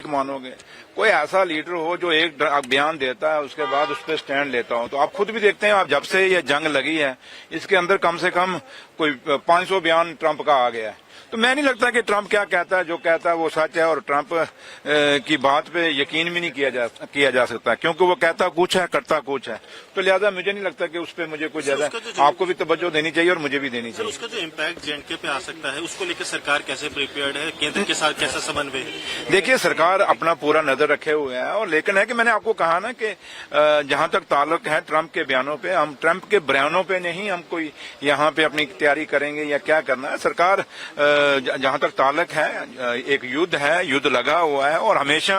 मानोगे। कोई ऐसा लीडर हो जो एक बयान देता है उसके बाद उस पर स्टैंड लेता हो। तो आप खुद भी देखते हैं, आप जब से ये जंग लगी है इसके अंदर कम से कम कोई 500 बयान ट्रंप का आ गया है। तो मैं नहीं लगता कि ट्रंप क्या कहता है, जो कहता है वो सच है, और ट्रंप की बात पे यकीन भी नहीं किया जा सकता, क्योंकि वो कहता कुछ है करता कुछ है। तो लिहाजा मुझे नहीं लगता कि उस पर मुझे कुछ ज्यादा, आपको भी तवज्जो देनी चाहिए और मुझे भी देनी चाहिए। उसका जो इम्पैक्ट जेएंडके पे आ सकता है उसको लेकर सरकार कैसे प्रिपेयर्ड है, केंद्र के साथ कैसा समन्वय? देखिए, सरकार अपना पूरा नजर रखे हुए है, और लेकिन है कि मैंने आपको कहा ना कि जहां तक ताल्लुक है ट्रंप के बयानों पे, हम ट्रंप के बयानों पे नहीं हम कोई यहाँ पे अपनी तैयारी करेंगे या क्या करना है। सरकार जहां तक ताल्लुक है, एक युद्ध है, युद्ध लगा हुआ है, और हमेशा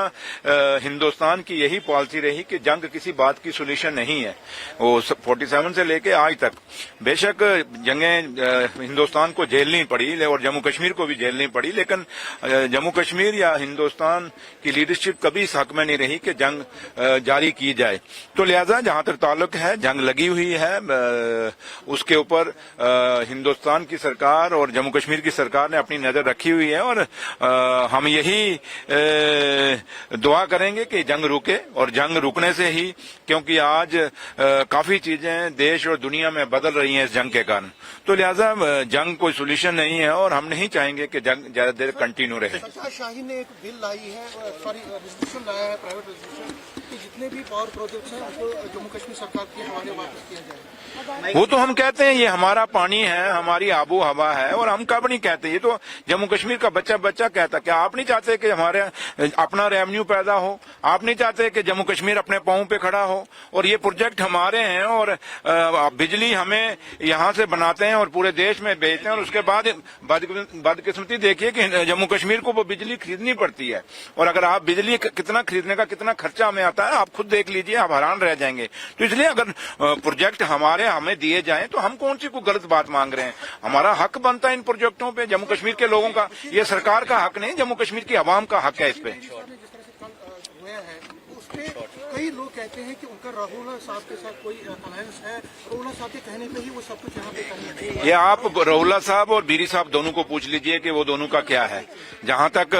हिंदुस्तान की यही पॉलिसी रही कि जंग किसी बात की सोल्यूशन नहीं है। वो 47 से लेके आज तक बेशक जंगें हिंदुस्तान को झेलनी पड़ी और जम्मू कश्मीर को भी झेलनी पड़ी, लेकिन जम्मू कश्मीर या हिंदुस्तान की लीडरशिप कभी इस हक में नहीं रही कि जंग जारी की जाए। तो लिहाजा जहां तक ताल्लुक है, जंग लगी हुई है, उसके ऊपर हिंदुस्तान की सरकार और जम्मू कश्मीर की सरकार ने अपनी नजर रखी हुई है, और हम यही दुआ करेंगे कि जंग रुके, और जंग रुकने से ही, क्योंकि आज काफी चीजें देश और दुनिया में बदल रही हैं इस जंग के कारण। तो लिहाजा जंग कोई सोल्यूशन नहीं है, और हम नहीं चाहेंगे कि जंग ज्यादा देर कंटिन्यू रहे। शाहीन ने एक बिल लाई है, रेजोल्यूशन लाया है, प्राइवेट रेजोल्यूशन, कि जितने भी पावर प्रोजेक्ट्स हैं उनको जम्मू कश्मीर सरकार के हवाले वापस किया जाए। वो तो हम कहते हैं ये हमारा पानी है, हमारी आबो हवा है, और हम कब नहीं कहते, ये तो जम्मू कश्मीर का बच्चा कहता। क्या आप नहीं चाहते कि हमारे अपना रेवेन्यू पैदा हो? आप नहीं चाहते कि जम्मू कश्मीर अपने पांव पे खड़ा हो? और ये प्रोजेक्ट हमारे हैं, और बिजली हमें यहाँ से बनाते हैं और पूरे देश में बेचते हैं, और उसके बाद बदकिस्मती देखिए कि जम्मू कश्मीर को वो बिजली खरीदनी पड़ती है। और अगर आप बिजली कितना खरीदने का कितना खर्चा हमें आता है, आप खुद देख लीजिए, आप हैरान रह जाएंगे। तो इसलिए अगर प्रोजेक्ट हमें दिए जाएं तो हम कौन सी कोई गलत बात मांग रहे हैं? हमारा हक बनता है इन प्रोजेक्टों पे, जम्मू कश्मीर के लोगों का, ये सरकार का हक नहीं, जम्मू कश्मीर की आवाम का हक है इस पे। कई लोग कहते हैं कि उनका राहुल साहब के साथ कोई अलायंस है, राहुल साहब के कहने पे ही वो सब कुछ यहाँ पे करना है। ये आप राहुल साहब और बीरी साहब दोनों को पूछ लीजिए कि वो दोनों का क्या है। जहां तक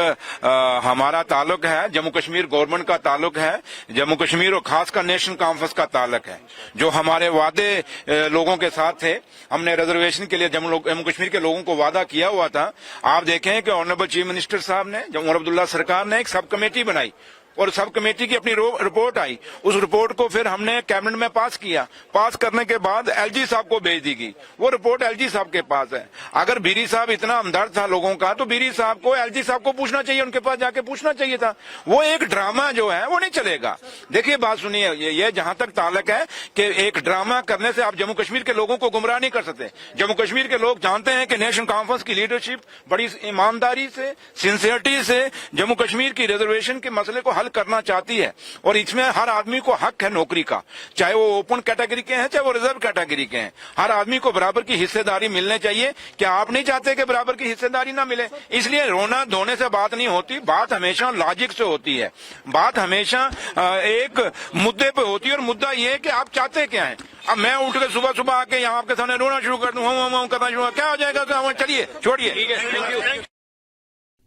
हमारा ताल्लुक है, जम्मू कश्मीर गवर्नमेंट का ताल्लुक है, जम्मू कश्मीर और खासकर नेशनल कॉन्फ्रेंस का ताल्लुक है। जो हमारे वादे लोगों के साथ थे, हमने रिजर्वेशन के लिए जम्मू कश्मीर के लोगों को वादा किया हुआ था। आप देखें कि ऑनरेबल चीफ मिनिस्टर साहब ने, उमर अब्दुल्ला सरकार ने एक सब कमेटी बनाई, और सब कमेटी की अपनी रिपोर्ट आई। उस रिपोर्ट को फिर हमने कैबिनेट में पास किया। पास करने के बाद एलजी साहब को भेज दी गई। वो रिपोर्ट एलजी साहब के पास है। अगर बीरी साहब इतना हमदर्द था लोगों का, तो बीरी साहब को एलजी साहब को पूछना चाहिए, उनके पास जाके पूछना चाहिए था। वो एक ड्रामा जो है वो नहीं चलेगा। देखिए, बात सुनिए, ये जहां तक ताल्लुक है कि एक ड्रामा करने से आप जम्मू कश्मीर के लोगों को गुमराह नहीं कर सकते। जम्मू कश्मीर के लोग जानते हैं कि नेशनल कॉन्फ्रेंस की लीडरशिप बड़ी ईमानदारी से, सिंसियरिटी से जम्मू कश्मीर की रिजर्वेशन के मसले को हल करना चाहती है, और इसमें हर आदमी को हक है नौकरी का, चाहे वो ओपन कैटेगरी के हैं चाहे वो रिजर्व कैटेगरी के हैं। हर आदमी को बराबर की हिस्सेदारी मिलनी चाहिए। क्या आप नहीं चाहते कि बराबर की हिस्सेदारी ना मिले? इसलिए रोना धोने से बात नहीं होती, बात हमेशा लॉजिक से होती है, बात हमेशा एक मुद्दे पे होती है, और मुद्दा ये है कि आप चाहते क्या है। अब मैं उठ के सुबह आके यहाँ आपके सामने रोना शुरू कर दूं, हम करना शुरू, क्या हो जाएगा? तो चलिए छोड़िए, ठीक है, थैंक यू।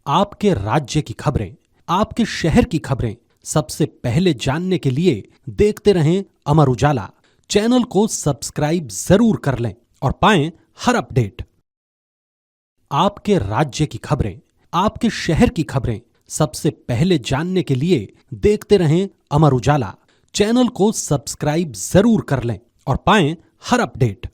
आपके राज्य की खबरें, आपके शहर की खबरें सबसे पहले जानने के लिए देखते रहें अमर उजाला। चैनल को सब्सक्राइब जरूर कर लें और पाएं हर अपडेट। आपके राज्य की खबरें, आपके शहर की खबरें सबसे पहले जानने के लिए देखते रहें अमर उजाला। चैनल को सब्सक्राइब जरूर कर लें और पाएं हर अपडेट।